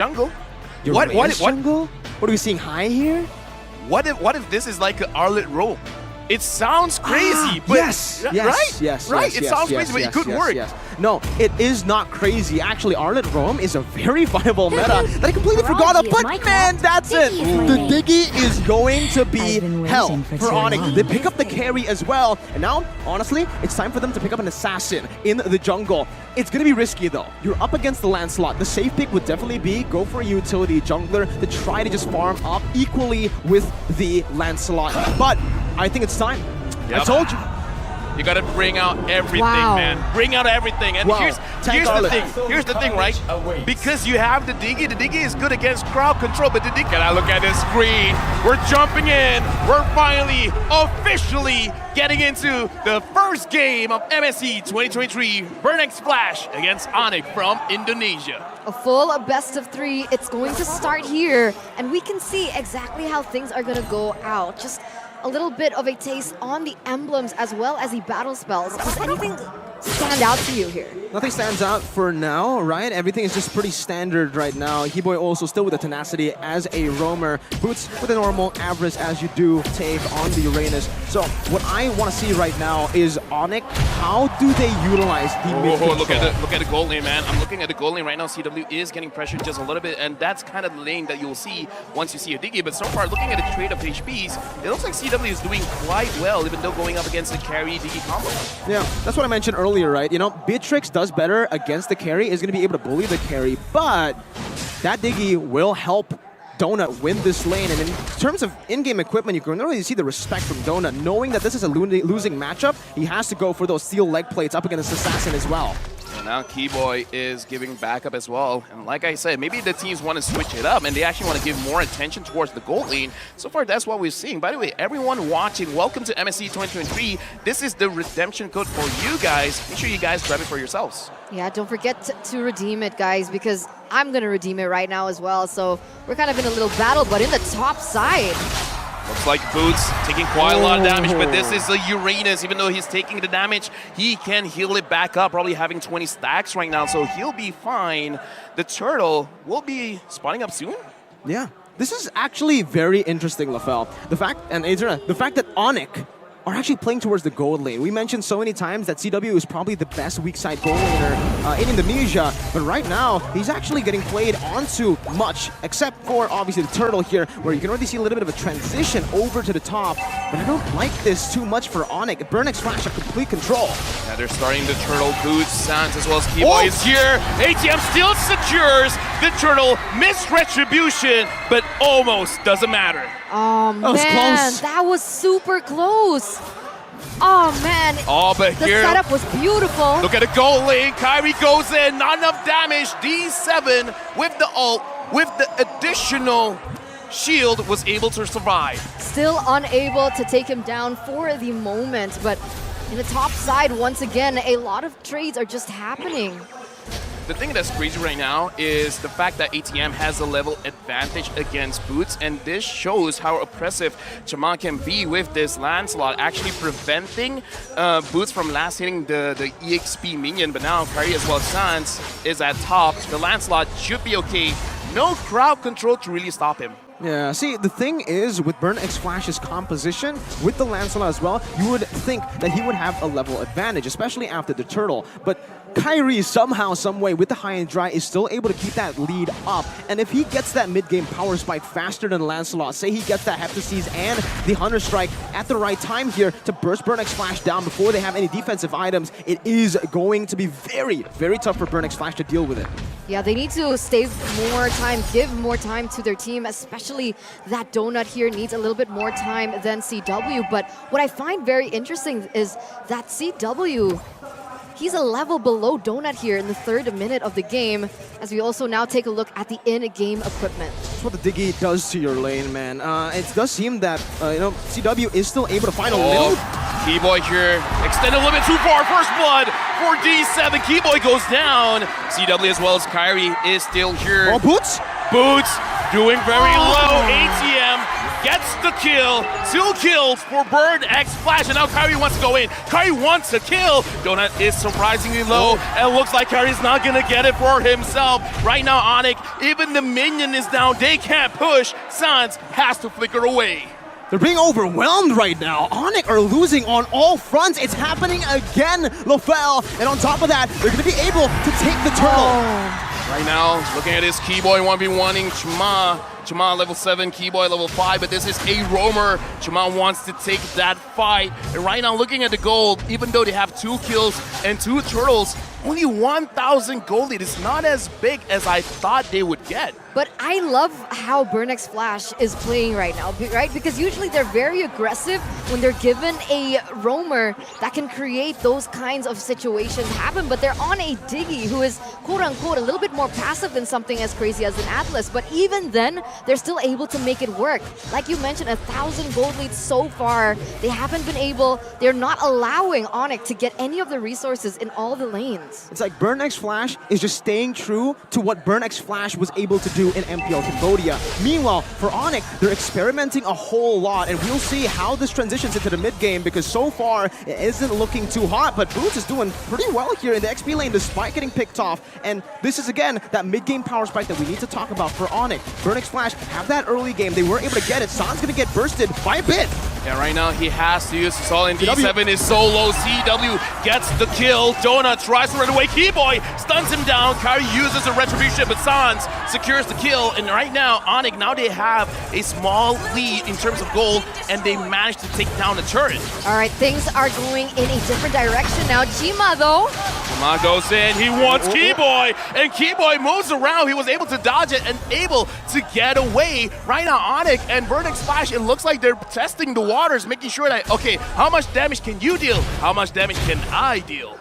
jungle. Jungle? What are we seeing high here? What if this is like an Arlet roll? It sounds crazy, but yes, right? It sounds crazy, but it could work. No, it is not crazy. Actually, Arlet Roam is a very viable meta that I completely forgot of, but man, that's it. The Diggy is going to be hell for Onic. They pick up the carry as well, and now, honestly, it's time for them to pick up an assassin in the jungle. It's going to be risky though. You're up against the Lancelot. The safe pick would definitely be go for a utility jungler to try to just farm up equally with the Lancelot. But I think it's time. Yep. I told you. You gotta bring out everything, man. Bring out everything. And here's the thing, right? Because you have the Diggy is good against crowd control, but the Diggy, gotta look at this screen. We're jumping in. We're finally, officially getting into the first game of MSC 2023 Burnex Flash against Onic from Indonesia. A full best of 3. It's going to start here, and we can see exactly how things are gonna go out. Just a little bit of a taste on the emblems as well as the battle spells. Does anything stand out to you here? Nothing stands out for now, right? Everything is just pretty standard right now. He-Boy also still with the tenacity as a roamer. Boots with a normal average as you do take on the Uranus. So what I want to see right now is Onic. How do they utilize the mid control? Look at the gold lane, man. I'm looking at the gold lane right now. CW is getting pressured just a little bit, and that's kind of the lane that you'll see once you see a Diggy. But so far, looking at the trade of HPs, it looks like CW is doing quite well, even though going up against the carry Diggy combo. Yeah, that's what I mentioned earlier, right? You know, Beatrix does better against the carry, is going to be able to bully the carry, but that Diggy will help Donut win this lane. And in terms of in-game equipment, you can really see the respect from Donut, knowing that this is a losing matchup. He has to go for those steel leg plates up against Assassin as well. And now Keyboy is giving backup as well. And like I said, maybe the teams want to switch it up and they actually want to give more attention towards the gold lane. So far, that's what we're seeing. By the way, everyone watching, welcome to MSC 2023. This is the redemption code for you guys. Make sure you guys grab it for yourselves. Yeah, don't forget to redeem it, guys, because I'm going to redeem it right now as well. So we're kind of in a little battle, but in the top side. Looks like Boots taking quite a lot of damage, but this is a Uranus. Even though he's taking the damage, he can heal it back up, probably having 20 stacks right now, so he'll be fine. The Turtle will be spawning up soon. Yeah, this is actually very interesting, Lafel. The fact that Onic are actually playing towards the gold lane. We mentioned so many times that CW is probably the best weak side gold laner in Indonesia, but right now he's actually getting played onto much, except for obviously the Turtle here, where you can already see a little bit of a transition over to the top. But I don't like this too much for Onic. Burnex Flash have complete control. Yeah, they're starting the Turtle, Boots, Sans, as well as Keyboy is here. ATM still secures the Turtle. Missed retribution, but almost doesn't matter. Oh man, that was super close. Oh man, but the here, setup was beautiful. Look at the gold lane. Kyrie goes in, not enough damage. D7 with the ult, with the additional shield, was able to survive. Still unable to take him down for the moment, but in the top side, once again, a lot of trades are just happening. The thing that's crazy right now is the fact that ATM has a level advantage against Boots, and this shows how oppressive Chaman can be with this Lancelot, actually preventing Boots from last hitting the EXP minion. But now Kari as well as Sans is at top. The Lancelot should be okay. No crowd control to really stop him. Yeah, see, the thing is, with Burnex Flash's composition, with the Lancelot as well, you would think that he would have a level advantage, especially after the Turtle. But Kyrie, somehow, someway, with the high and dry, is still able to keep that lead up. And if he gets that mid-game power spike faster than Lancelot, say he gets that Heptases and the Hunter Strike at the right time here to burst Burnex Flash down before they have any defensive items, it is going to be very, very tough for Burnex Flash to deal with it. Yeah, they need to save more time, give more time to their team, especially that Donut here needs a little bit more time than CW. But what I find very interesting is that CW, he's a level below Donut here in the 3rd minute of the game, as we also now take a look at the in-game equipment. That's what the Diggy does to your lane, man. It does seem that, CW is still able to find a little... Keyboy here, extended a little bit too far. First blood for D7. Keyboy goes down. CW as well as Kyrie is still here. Oh, Boots? Boots doing very low. ATM gets the kill. 2 kills for Burn X Flash, and now Kyrie wants to go in. Kyrie wants a kill. Donut is surprisingly low, and looks like Kyrie's not gonna get it for himself. Right now, Onic, even the minion is down. They can't push. Sans has to flicker away. They're being overwhelmed right now. Onic are losing on all fronts. It's happening again, Lofel. And on top of that, they're going to be able to take the turtle. Right now, looking at this Keyboy 1v1ing Chima. Chima level 7, Keyboy level 5, but this is a roamer. Chima wants to take that fight. And right now, looking at the gold, even though they have 2 kills and 2 turtles, only 1,000 gold lead is not as big as I thought they would get. But I love how Burn X Flash is playing right now, right? Because usually they're very aggressive when they're given a roamer that can create those kinds of situations happen. But they're on a Diggy who is, quote-unquote, a little bit more passive than something as crazy as an Atlas. But even then, they're still able to make it work. Like you mentioned, 1,000 gold leads so far. They haven't been able, they're not allowing Onic to get any of the resources in all the lanes. It's like Burn X Flash is just staying true to what Burn X Flash was able to do in MPL Cambodia. Meanwhile, for Onic, they're experimenting a whole lot, and we'll see how this transitions into the mid game, because so far it isn't looking too hot, but Boots is doing pretty well here in the XP lane despite getting picked off. And this is again that mid game power spike that we need to talk about for Onic. Burn X Flash have that early game, they weren't able to get it. San's gonna get bursted by a bit. Yeah, right now he has to use his all in. D7 is so low. CW gets the kill. Donut tries to run away. Keyboy stuns him down. Kyrie uses a retribution, but Sans secures the kill. And right now, Onic, now they have a small lead in terms of gold, and they managed to take down the turret. All right, things are going in a different direction now. Chima, though. Chima goes in. He wants Keyboy, and Keyboy moves around. He was able to dodge it and able to get away. Right now, Onic and Burn X Flash, it looks like they're testing the waters, making sure that, okay, how much damage can you deal? How much damage can I deal?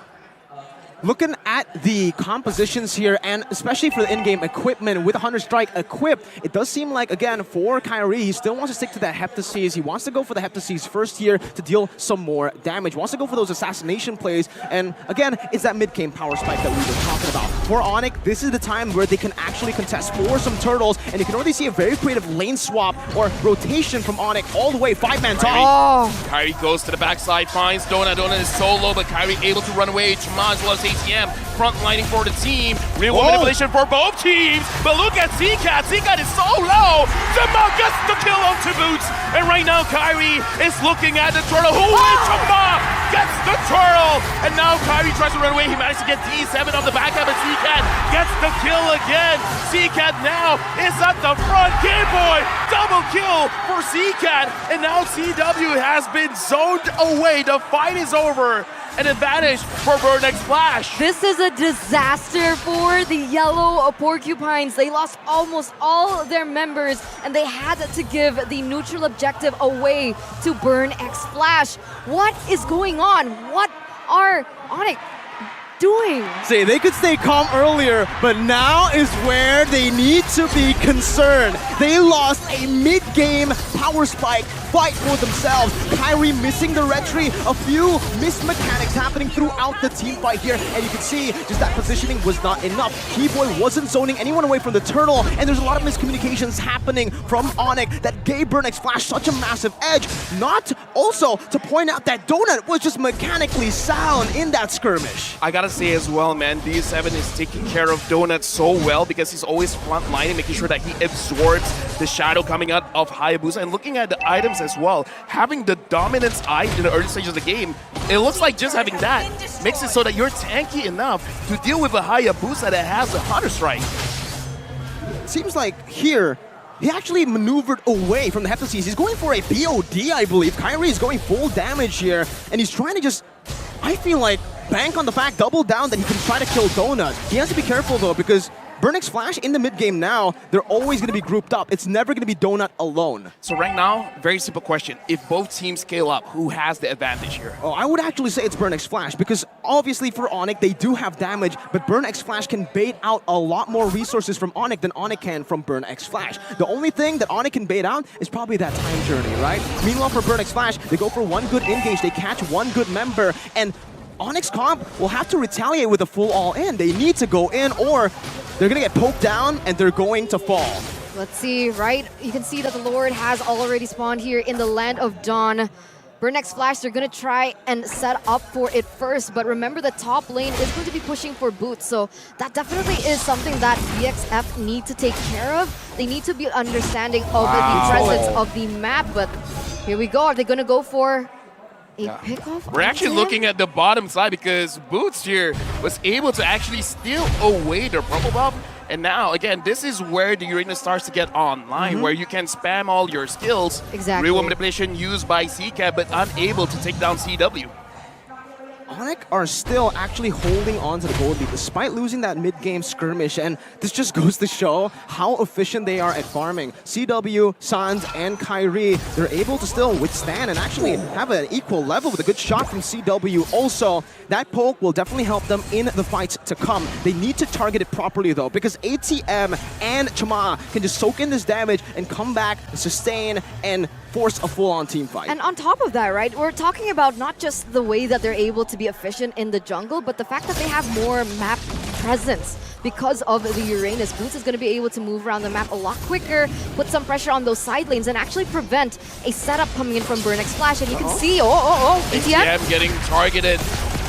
Looking at the compositions here, and especially for the in-game equipment with 100 Strike equipped, it does seem like, again, for Kyrie, he still wants to stick to that Heptases. He wants to go for the Heptases first here to deal some more damage. Wants to go for those assassination plays, and again, it's that mid-game power spike that we were talking about. For Onic, this is the time where they can actually contest for some turtles, and you can already see a very creative lane swap or rotation from Onic all the way, 5-man top. Kyrie goes to the backside, finds Donut. Donut is so low, but Kyrie able to run away. Chima as well as ATM front lining for the team. Real manipulation for both teams. But look at Zcat. Zcat is so low. Chima gets the kill onto Boots. And right now, Kyrie is looking at the turtle. Who wins? Chima gets the turtle. And now Kyrie tries to run away. He managed to get D7 off the back of it. Zcat gets the kill again. Zcat now is at the front. Keyboy, double kill for Zcat. And now CW has been zoned away. The fight is over. An advantage for Burn X Flash. This is a disaster for the Yellow Porcupines. They lost almost all their members, and they had to give the neutral objective away to Burn X Flash. What is going on? What are Onic doing? See, they could stay calm earlier, but now is where they need to be concerned. They lost a mid-game power spike fight for themselves. Kyrie missing the retry, a few missed mechanics happening throughout the team fight here, and you can see just that positioning was not enough. Keyboy wasn't zoning anyone away from the turtle, and there's a lot of miscommunications happening from Onic that gave Burn X Flash such a massive edge. Not also to point out that Donut was just mechanically sound in that skirmish. I gotta say as well, man, D7 is taking care of Donut so well because he's always front lining, making sure that he absorbs the shadow coming out of Hayabusa. And looking at the items as well, having the dominance eye in the early stages of the game, it looks like just having that makes it so that you're tanky enough to deal with a Hayabusa that has a 100 Strike. Seems like here, he actually maneuvered away from the Heptases. He's going for a BOD, I believe. Kyrie is going full damage here, and he's trying to just, I feel like, bank on the fact, double down that he can try to kill Donut. He has to be careful though, because Burn X Flash in the mid-game now, they're always going to be grouped up. It's never going to be Donut alone. So right now, very simple question. If both teams scale up, who has the advantage here? Oh, I would actually say it's Burn X Flash, because obviously for Onic, they do have damage, but Burn X Flash can bait out a lot more resources from Onic than Onic can from Burn X Flash. The only thing that Onic can bait out is probably that time journey, right? Meanwhile, for Burn X Flash, they go for one good engage, they catch one good member, and Onyx comp will have to retaliate with a full all-in. They need to go in, or they're gonna get poked down and they're going to fall. Let's see, right? You can see that the Lord has already spawned here in the Land of Dawn. Burnix Flash, they're going to try and set up for it first, but remember the top lane is going to be pushing for boots, so that definitely is something that BXF need to take care of. They need to be understanding of the presence of the map, but here we go. Are they going to go for a pickoff? We're actually looking at the bottom side because Boots here was able to actually steal away their purple buff. And now, again, this is where the arena starts to get online, where you can spam all your skills. Exactly. Real manipulation used by CCAT, but unable to take down CW. Onic are still actually holding on to the gold lead despite losing that mid-game skirmish, and this just goes to show how efficient they are at farming. CW, Sans, and Kyrie, they're able to still withstand and actually have an equal level with a good shot from CW. Also, that poke will definitely help them in the fights to come. They need to target it properly though, because ATM and Chama can just soak in this damage and come back, sustain, and force a full-on team fight. And on top of that, right, we're talking about not just the way that they're able to be efficient in the jungle, but the fact that they have more map presence because of the Uranus. Boots is going to be able to move around the map a lot quicker, put some pressure on those side lanes, and actually prevent a setup coming in from Burnix Flash. And you can see, ATM getting targeted.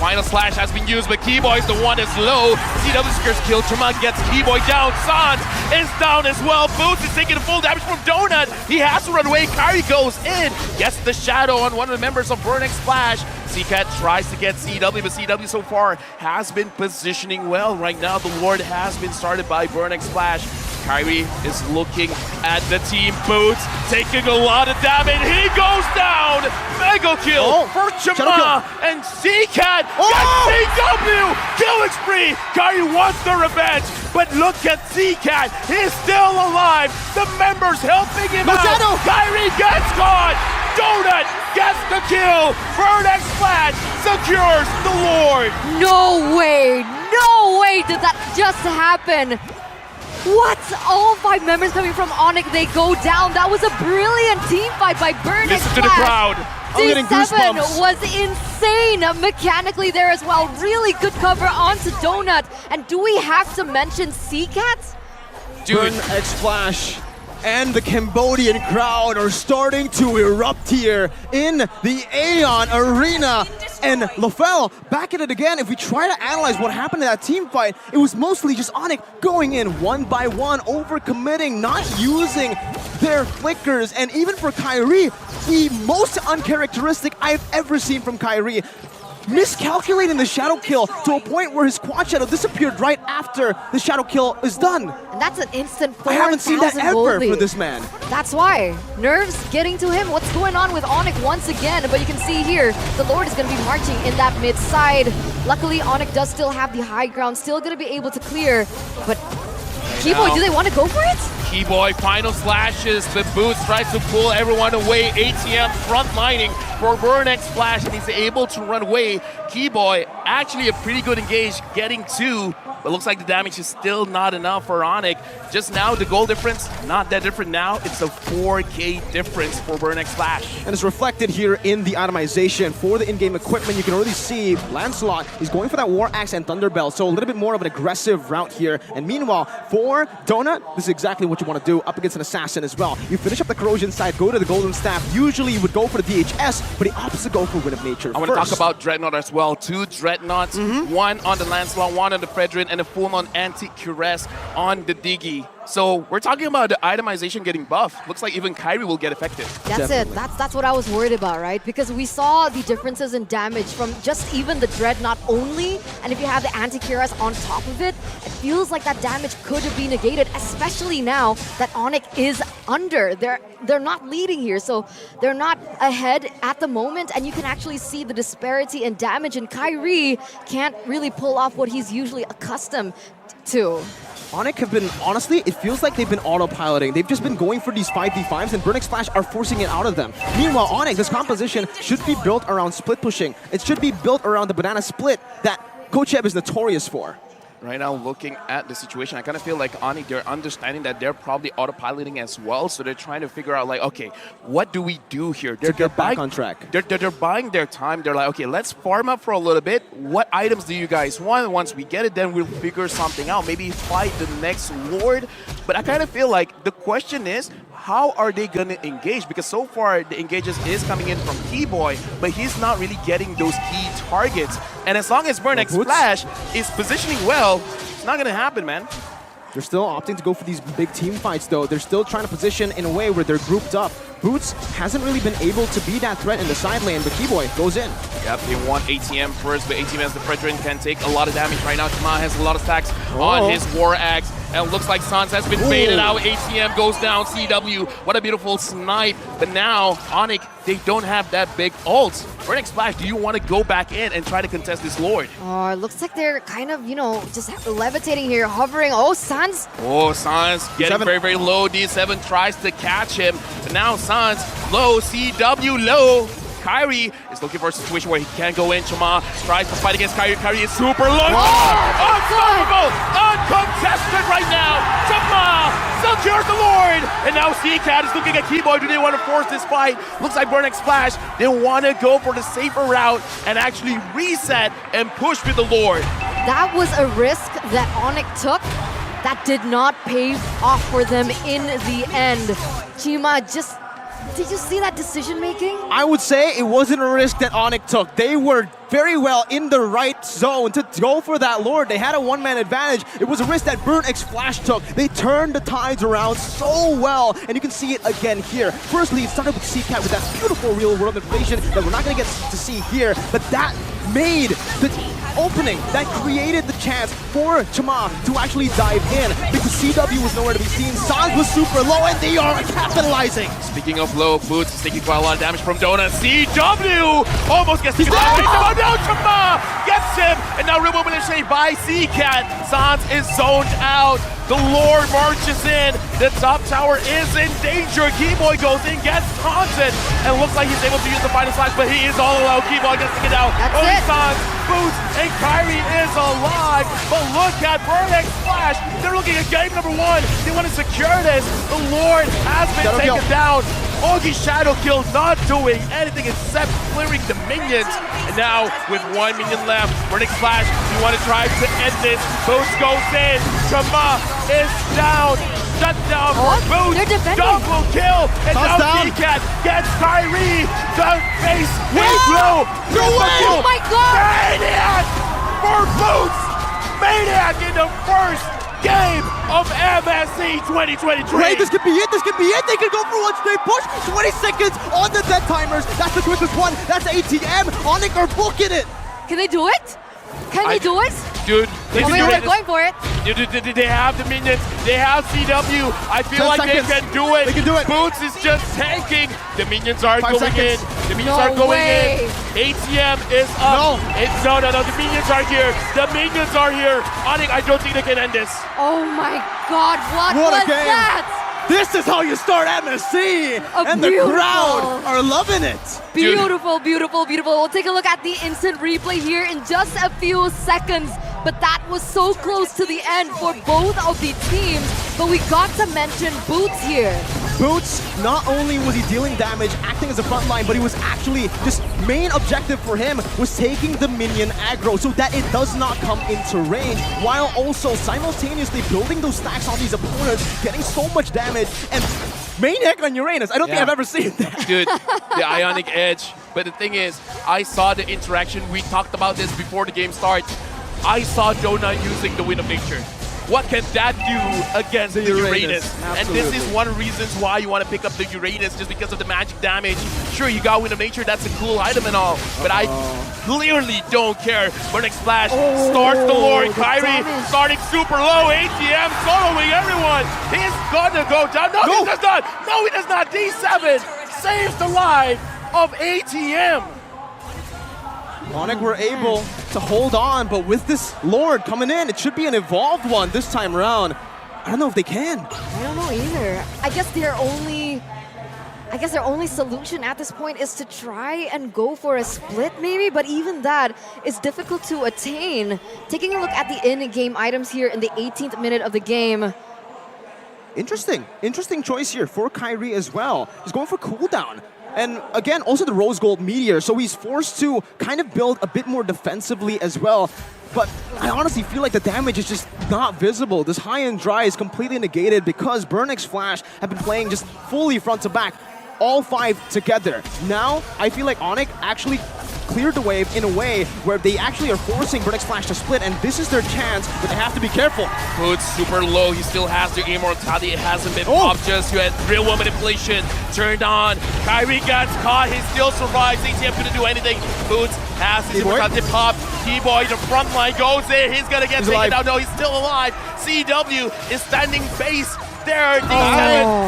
Final slash has been used, but Keyboy is the one that's low. CW secures kill. Tremont gets Keyboy down. Sans is down as well. Boots is taking full damage from Donut. He has to run away. Kyrie goes in. Gets the shadow on one of the members of Burnix Flash. CCAT tries to get CW, but CW so far has been positioning well. Right now, the Lord has been started by Burnix Flash. Kyrie is looking at the team. Boots taking a lot of damage. He goes down. Mega kill for Chama and CCAT gets CW. Killing spree. Kyrie wants the revenge, but look at CCAT. He's still alive. The members helping him out. Kyrie gets caught. Donut gets the kill. Burnix Flash secures the Lord. No way did that just happen. What? All 5 members coming from Onic, they go down. That was a brilliant team fight by Burnix Listen to the crowd. I'm getting goosebumps. was insane mechanically there as well. Really good cover onto Donut. And do we have to mention CCAT? Burnix Flash and the Cambodian crowd are starting to erupt here in the Aeon Arena. And LaFell, back at it again. If we try to analyze what happened in that team fight, it was mostly just Onic going in one by one, overcommitting, not using their flickers. And even for Kyrie, the most uncharacteristic I've ever seen from Kyrie. Miscalculating the shadow kill to a point where his quad shadow disappeared right after the shadow kill is done. And that's an instant 4,000 I haven't seen that ever for this man. That's why. Nerves getting to him. What's going on with Onic once again? But you can see here, the Lord is going to be marching in that mid side. Luckily, Onic does still have the high ground, still going to be able to clear. But Keyboy, do they want to go for it? Keyboy final slashes, but Boots tries to pull everyone away. ATM front lining for Burnix Flash, and he's able to run away. Keyboy actually a pretty good engage, getting 2, but looks like the damage is still not enough for Onic. Just now, the goal difference, not that different now. It's a 4K difference for Burnix Flash. And it's reflected here in the itemization. For the in-game equipment, you can already see Lancelot is going for that War Axe and Thunderbell, so a little bit more of an aggressive route here. And meanwhile, for Donut, this is exactly what you want to do up against an assassin as well. You finish up the corrosion side, go to the golden staff. Usually you would go for the DHS, but he opts to go for Wind of Nature. I want to talk about Dreadnought as well. 2 Dreadnoughts, one on the Lancelot, one on the Fredrin, and a full-on anti-Cuirass on the Diggy. So we're talking about the itemization getting buffed. Looks like even Kyrie will get affected. That's Definitely. it. That's what I was worried about, right? Because we saw the differences in damage from just even the Dreadnought only, and if you have the anti-Cuirass on top of it, it feels like that damage could be negated, especially now that Onic is under. They're not leading here, so they're not ahead at the moment, and you can actually see the disparity in damage, and Kyrie can't really pull off what he's usually accustomed to. Onic have been, honestly, it feels like they've been autopiloting. They've just been going for these 5v5s, and Burnix Flash are forcing it out of them. Meanwhile, Onic, this composition should be built around split pushing. It should be built around the banana split that Coach Eb is notorious for. Right now, looking at the situation, I kind of feel like Onic, they're understanding that they're probably autopiloting as well. So they're trying to figure out, like, okay, what do we do here? They're back on track. They're buying their time. They're like, okay, let's farm up for a little bit. What items do you guys want? Once we get it, then we'll figure something out. Maybe fight the next Lord. But I kind of feel like the question is, how are they going to engage? Because so far, the engages is coming in from Keyboy, but he's not really getting those key targets. And as long as Burnex Splash is positioning well, it's not going to happen, man. They're still opting to go for these big team fights, though. They're still trying to position in a way where they're grouped up. Boots hasn't really been able to be that threat in the side lane, but Keyboy goes in. Yep, they want ATM first, but ATM as the Fredrin can take a lot of damage right now. Chama has a lot of stacks on his War Axe. And it looks like Sans has been faded out. ATM goes down. CW, what a beautiful snipe. But now, Onic, they don't have that big ult. Burnex Splash, do you want to go back in and try to contest this Lord? Oh, it looks like they're kind of, you know, just levitating here, hovering. Oh, Sans. Oh, Sans getting very, very low. D7 tries to catch him. But now Sans low. CW low. Kyrie is looking for a situation where he can't go in. Chama tries to fight against Kyrie. Kyrie is super low. Unstoppable! Uncontested right now. Chama secures the Lord. And now C-Cat is looking at Keyboy. Do they want to force this fight? Looks like Burnex Splash. They want to go for the safer route and actually reset and push with the Lord. That was a risk that Onic took that did not pay off for them in the end. Chima just... Did you see that decision making? I would say it wasn't a risk that Onic took. They were very well in the right zone to go for that Lord. They had a one-man advantage. It was a risk that Burnex Splash took. They turned the tides around so well, and you can see it again here. Firstly, it started with C-Cat with that beautiful real-world information that we're not going to get to see here, but that made the opening, that created the chance for Chama to actually dive in, because CW was nowhere to be seen. Sans was super low, and they are capitalizing. Speaking of low, Boots is taking quite a lot of damage from Dona. CW almost gets taken out. No, Chama gets him, and now remobilization by C-Cat. Sans is zoned out. The Lord marches in. The top tower is in danger. Keyboy goes in, gets taunted, and looks like he's able to use the final slash, but he is all alone. Keyboy gets to get out. Only Sans, Boots, and Kyrie is alive. But look at Burnex Splash. They're looking at game number 1. They want to secure this. The Lord has been taken down. Ogi Shadow Kill not doing anything except clearing the minions. And now, with 1 minion left, Burnex Splash, you want to try to end this. Boots goes in. Chama is down. Shut down for Boots. Double kill. And now C-Cat gets Kyrie. The face way low. Oh my god! Maniac for Boots. Maniac in the first game of MSC 2023. Right, this could be it, this could be it. They could go for one straight push. 20 seconds on the dead timers. That's the quickest one. That's ATM. Onic are booking it. Can they do it? Can they do it? Dude, they're going for it. They have the minions. They have CW. I feel like they can do it. They can do it. Boots is just tanking. The minions are 5 going seconds. in. The minions are going in. ATM is up. No. The minions are here. The minions are here. Onic, I don't think they can end this. Oh my god, what was that? This is how you start MSC, and the crowd are loving it. Beautiful, beautiful, beautiful. We'll take a look at the instant replay here in just a few seconds. But that was so close to the end for both of the teams. But we got to mention Boots here. Boots, not only was he dealing damage, acting as a front line, but he was actually, this main objective for him was taking the minion aggro so that it does not come into range, while also simultaneously building those stacks on these opponents, getting so much damage, and Maniac on Uranus. I don't think I've ever seen that. Dude, the Ionic Edge. But the thing is, I saw the interaction. We talked about this before the game starts. I saw Dona using the Wind of Nature. What can that do against the Uranus? And this is one of the reasons why you want to pick up the Uranus, just because of the magic damage. Sure, you got Wind of Nature, that's a cool item and all, but I clearly don't care. Burnex Splash starts the Lord. Kyrie starting super low. ATM soloing everyone. He's gonna go down. No, he does not. No, he does not. D7 saves the life of ATM. Onic were able to hold on, but with this Lord coming in, it should be an evolved one this time around. I don't know if they can. I don't know either. I guess they're only I guess their only solution at this point is to try and go for a split maybe, but even that is difficult to attain. Taking a look at the in-game items here in the 18th minute of the game. Interesting choice here for Kyrie as well. He's going for cooldown. And again, also the Rose Gold Meteor, so he's forced to kind of build a bit more defensively as well. But I honestly feel like the damage is just not visible. This high and dry is completely negated because Burnix Flash have been playing just fully front to back, all 5 together. Now, I feel like Onic actually cleared the wave in a way where they actually are forcing Burnix Flash to split, and this is their chance, but they have to be careful. Boots super low, he still has the immortality, it hasn't been popped just yet. Real world manipulation turned on. Kyrie gets caught, he still survives. ATM couldn't do anything. Boots has his immortality popped. T-Boy, the front line goes there, he's gonna get taken out. No, he's still alive. CW is standing base there.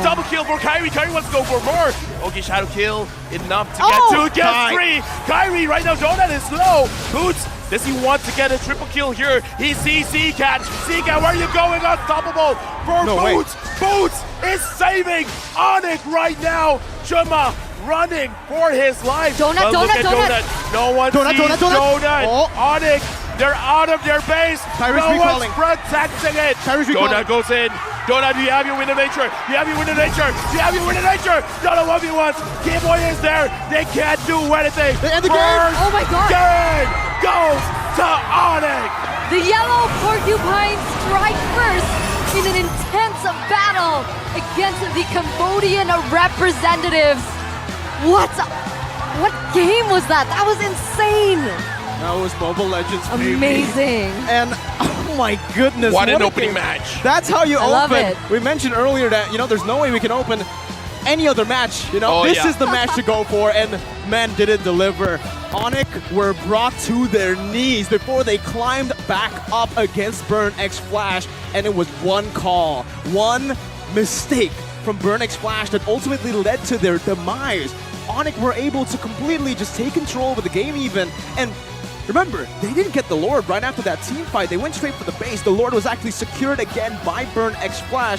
Double kill for Kyrie. Kyrie wants to go for more. Okay, shadow kill enough to get 3. Kyrie right now, Donut is low. Boots, does he want to get a triple kill here? He sees C-Cat. C-Cat, where are you going? Unstoppable for Boots. Boots is saving Onic right now. Chuma running for his life. Donut. No one sees Donut. Onic, they're out of their base. Kyrie's no recalling. one's protecting it. Donut goes in. Donut, do you have your win of nature? Do you have your win of nature? Do you have your win of nature? Donut 1v1. Game-Boy is there. They can't do anything. They end the game. Oh my god. Game goes to Onic. The yellow porcupine strike first in an intense battle against the Cambodian representatives. What game was that? That was insane. That was Mobile Legends, baby. Amazing. And oh my goodness. What an opening match. That's how you love open. it. We mentioned earlier that, there's no way we can open any other match. This is the match to go for, and man, did it deliver. Onic were brought to their knees before they climbed back up against Burnix Flash, and it was one call, one mistake from Burnix Flash that ultimately led to their demise. Onic were able to completely just take control of the game even, and remember, they didn't get the Lord right after that team fight. They went straight for the base. The Lord was actually secured again by Burnix Flash.